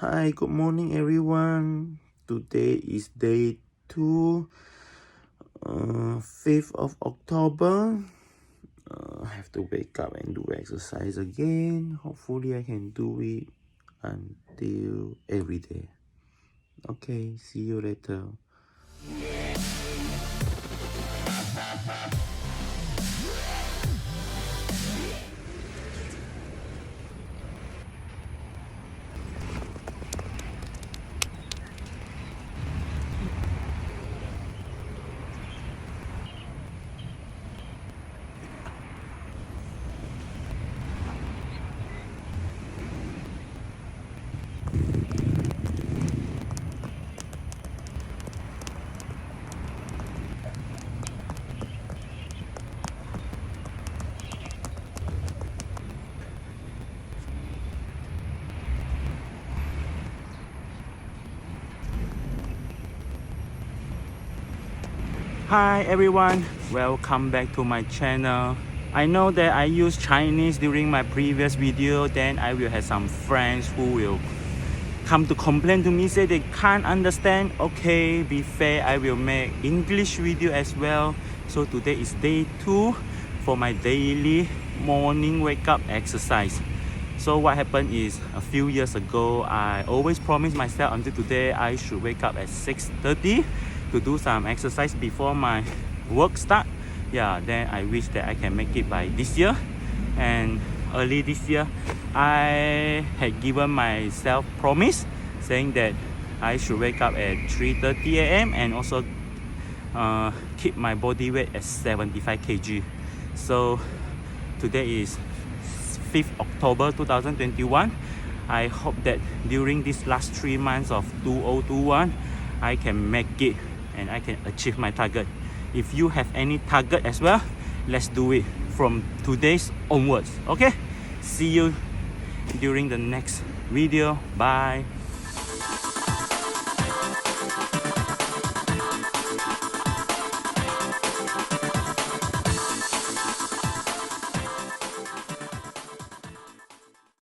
Hi, good morning everyone. Today is day 2, 5th of October. I have to wake up and do exercise again. Hopefully I can do it until every day. Okay, see you later. Hi everyone, welcome back to my channel. I know that I used Chinese during my previous video, then I will have some friends who will come to complain to me, say they can't understand. Okay, be fair, I will make English video as well. So today is day 2 for my daily morning wake up exercise. So what happened is, a few years ago, I always promised myself until today I should wake up at 6:30 to do some exercise before my work start. Yeah, then I wish that I can make it by this year. And early this year, I had given myself promise saying that I should wake up at 3:30 a.m. and also keep my body weight at 75 kg. So today is 5th October 2021. I hope that during these last 3 months of 2021, I can make it and I can achieve my target. If you have any target as well, let's do it from today's onwards. Okay, see you during the next video. Bye.